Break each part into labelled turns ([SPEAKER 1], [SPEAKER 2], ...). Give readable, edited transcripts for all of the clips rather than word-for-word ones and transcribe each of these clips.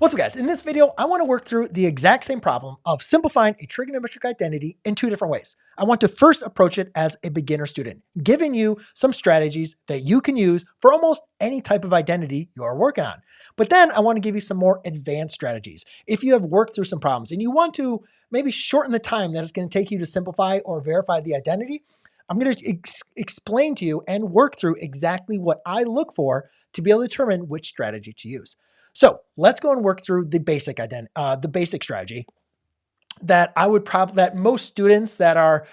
[SPEAKER 1] What's up, guys? In this video, I want to work through the exact same problem of simplifying a trigonometric identity in two different ways. I want to first approach it as a beginner student, giving you some strategies that you can use for almost any type of identity you're working on. But then I want to give you some more advanced strategies. If you have worked through some problems and you want to maybe shorten the time that it's going to take you to simplify or verify the identity, I'm going to explain to you and work through exactly what I look for to be able to determine which strategy to use. So let's go and work through the basic strategy that that most students that are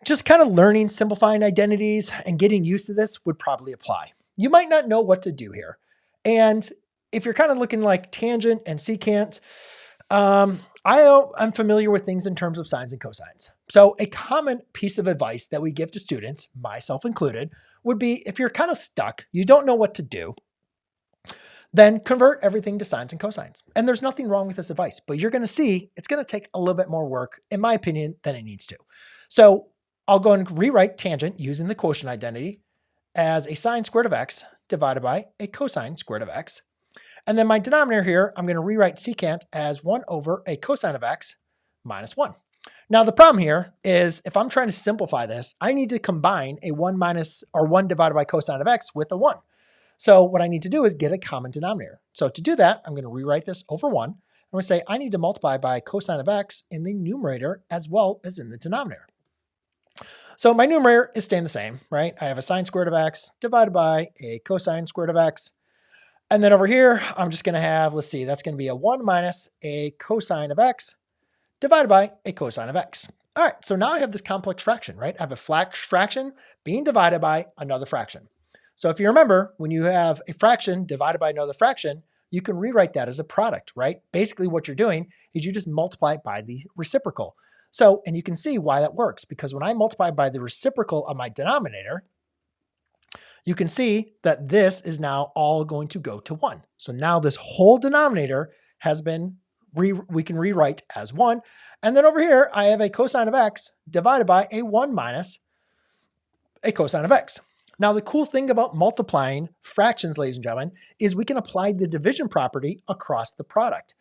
[SPEAKER 1] just kind of learning simplifying identities and getting used to this would probably apply. You might not know what to do here. And if you're kind of looking like tangent and secant, I'm familiar with things in terms of sines and cosines. So a common piece of advice that we give to students, myself included, would be if you're kind of stuck, you don't know what to do, then convert everything to sines and cosines. And there's nothing wrong with this advice, but you're going to see it's going to take a little bit more work, in my opinion, than it needs to. So I'll go and rewrite tangent using the quotient identity as a sine squared of x divided by a cosine squared of x. And then my denominator here, I'm going to rewrite secant as 1 over a cosine of x minus 1. Now the problem here is if I'm trying to simplify this, I need to combine a 1 divided by cosine of x with a 1. So what I need to do is get a common denominator. So to do that, I'm going to rewrite this over 1. I'm going to say I need to multiply by cosine of x in the numerator as well as in the denominator. So my numerator is staying the same, right? I have a sine squared of x divided by a cosine squared of x. And then over here, I'm just going to have, let's see, that's going to be a 1 minus a cosine of x divided by a cosine of x. All right, so now I have this complex fraction, right? I have a fraction being divided by another fraction. So if you remember, when you have a fraction divided by another fraction, you can rewrite that as a product, right? Basically what you're doing is you just multiply it by the reciprocal. So, and you can see why that works, because when I multiply by the reciprocal of my denominator, you can see that this is now all going to go to 1. So now this whole denominator has been, we can rewrite as 1. And then over here, I have a cosine of x divided by a 1 minus a cosine of x. Now, the cool thing about multiplying fractions, ladies and gentlemen, is we can apply the division property across the product.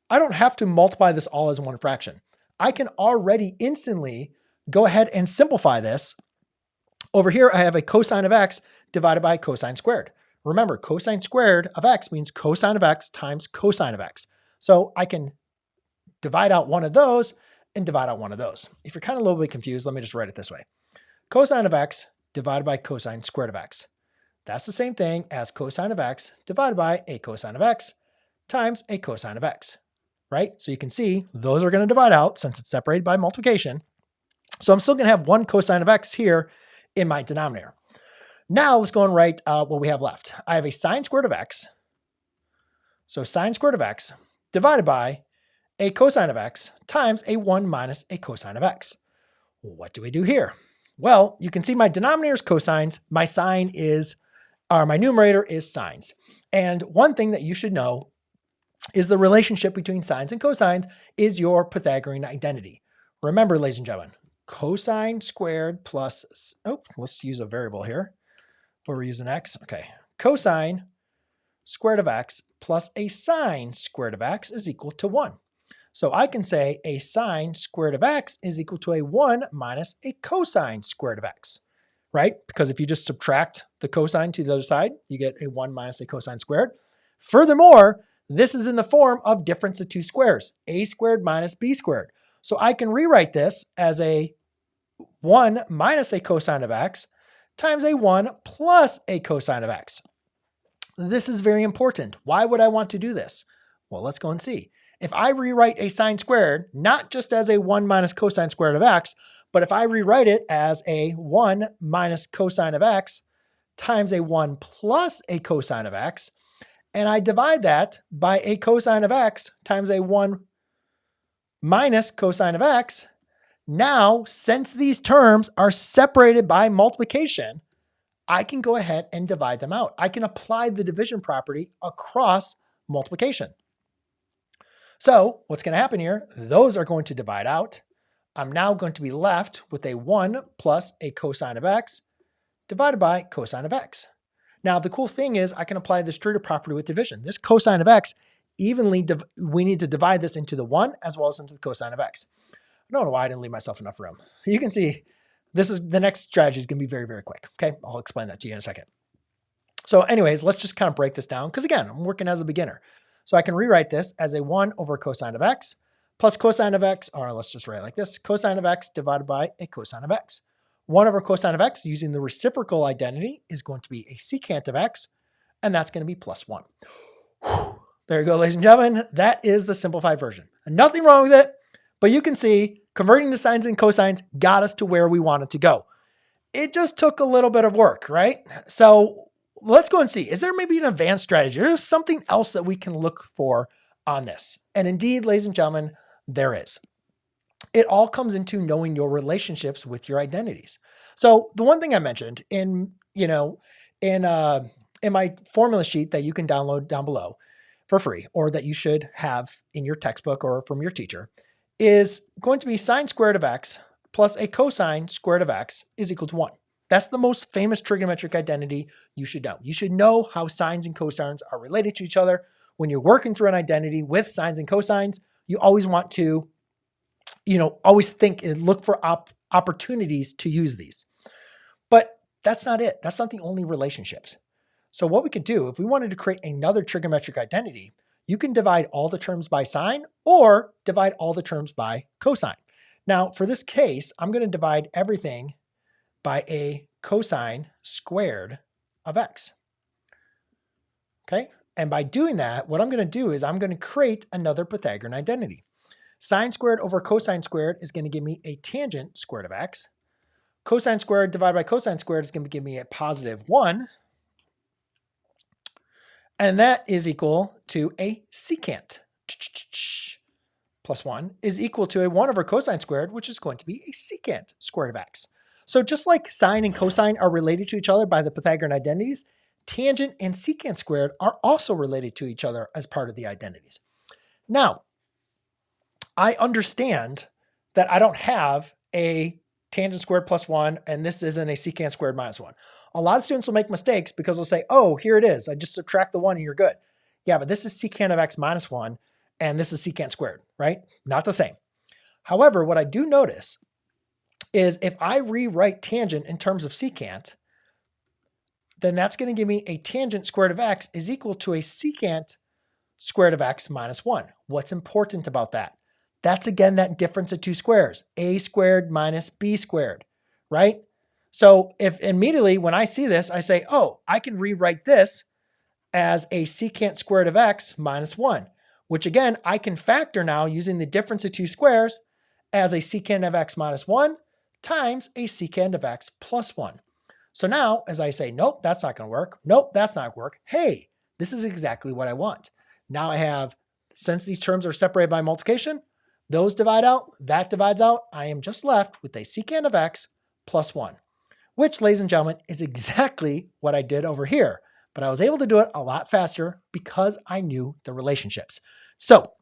[SPEAKER 1] I don't have to multiply this all as one fraction. I can already instantly go ahead and simplify this. Over here, I have a cosine of x divided by cosine squared. Remember, cosine squared of x means cosine of x times cosine of x. So I can divide out one of those and divide out one of those. If you're kind of a little bit confused, let me just write it this way. Cosine of x divided by cosine squared of x. That's the same thing as cosine of x divided by a cosine of x times a cosine of x, right? So you can see those are going to divide out since it's separated by multiplication. So I'm still going to have one cosine of x here in my denominator. Now let's go and write what we have left. I have a sine squared of x. So sine squared of x divided by a cosine of x times a 1 minus a cosine of x. What do we do here? Well, you can see my denominator is cosines. My my numerator is sines. And one thing that you should know is the relationship between sines and cosines is your Pythagorean identity. Remember, ladies and gentlemen, cosine squared plus, let's use a variable here where we're using x. Okay, cosine squared of x plus a sine squared of x is equal to 1. So I can say a sine squared of x is equal to a 1 minus a cosine squared of x, right? Because if you just subtract the cosine to the other side, you get a 1 minus a cosine squared. Furthermore, this is in the form of difference of two squares, a squared minus b squared. So I can rewrite this as a 1 minus a cosine of x times a 1 plus a cosine of x. This is very important. Why would I want to do this? Well, let's go and see. If I rewrite a sine squared, not just as a 1 minus cosine squared of x, but if I rewrite it as a 1 minus cosine of x times a 1 plus a cosine of x, and I divide that by a cosine of x times a 1 minus cosine of x, now, since these terms are separated by multiplication, I can go ahead and divide them out. I can apply the division property across multiplication. So what's going to happen here? Those are going to divide out. I'm now going to be left with a 1 plus a cosine of x divided by cosine of x. Now, the cool thing is I can apply this Trigonometric property with division. This cosine of x we need to divide this into the 1 as well as into the cosine of x. I don't know why I didn't leave myself enough room. You can see the next strategy is going to be very, very quick. Okay, I'll explain that to you in a second. So anyways, let's just kind of break this down because again, I'm working as a beginner. So I can rewrite this as a 1 over cosine of x plus cosine of x, or let's just write it like this, cosine of x divided by a cosine of x. 1 over cosine of x using the reciprocal identity is going to be a secant of x, and that's going to be plus 1. There you go, ladies and gentlemen. That is the simplified version. Nothing wrong with it, but you can see converting the sines and cosines got us to where we wanted to go. It just took a little bit of work, right? So let's go and see, is there maybe an advanced strategy? Or something else that we can look for on this? And indeed, ladies and gentlemen, there is. It all comes into knowing your relationships with your identities. So the one thing I mentioned in my formula sheet that you can download down below for free, or that you should have in your textbook or from your teacher, is going to be sine squared of x plus a cosine squared of x is equal to 1. That's the most famous trigonometric identity you should know. You should know how sines and cosines are related to each other. When you're working through an identity with sines and cosines, you always want to, always think and look for opportunities to use these. But that's not it. That's not the only relationships. So what we could do, if we wanted to create another trigonometric identity, you can divide all the terms by sine or divide all the terms by cosine. Now, for this case, I'm going to divide everything by a cosine squared of x. Okay? And by doing that, what I'm going to do is I'm going to create another Pythagorean identity. Sine squared over cosine squared is going to give me a tangent squared of x. Cosine squared divided by cosine squared is going to give me a positive 1. And that is equal to a secant. Plus 1 is equal to a 1 over cosine squared, which is going to be a secant squared of x. So just like sine and cosine are related to each other by the Pythagorean identities, tangent and secant squared are also related to each other as part of the identities. Now, I understand that I don't have a tangent squared plus 1, and this isn't a secant squared minus 1. A lot of students will make mistakes because they'll say, oh, here it is. I just subtract the 1 and you're good. Yeah, but this is secant of x minus 1, and this is secant squared, right? Not the same. However, what I do notice is if I rewrite tangent in terms of secant, then that's going to give me a tangent squared of x is equal to a secant squared of x minus 1. What's important about that? That's again that difference of two squares, a squared minus b squared, right? So if immediately when I see this, I say, oh, I can rewrite this as a secant squared of x minus 1, which again, I can factor now using the difference of two squares as a secant of x minus 1 times a secant of x plus 1. So now as I say, nope, that's not going to work. Nope, that's not going to work. Hey, this is exactly what I want. Now I have, since these terms are separated by multiplication, those divide out, that divides out. I am just left with a secant of x plus 1, which, ladies and gentlemen, is exactly what I did over here. But I was able to do it a lot faster because I knew the relationships. So,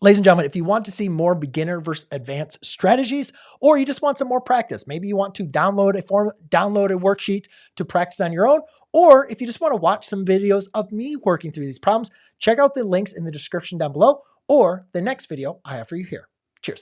[SPEAKER 1] ladies and gentlemen, if you want to see more beginner versus advanced strategies, or you just want some more practice, maybe you want to download a worksheet to practice on your own, or if you just want to watch some videos of me working through these problems, check out the links in the description down below, or the next video I have for you here. Cheers.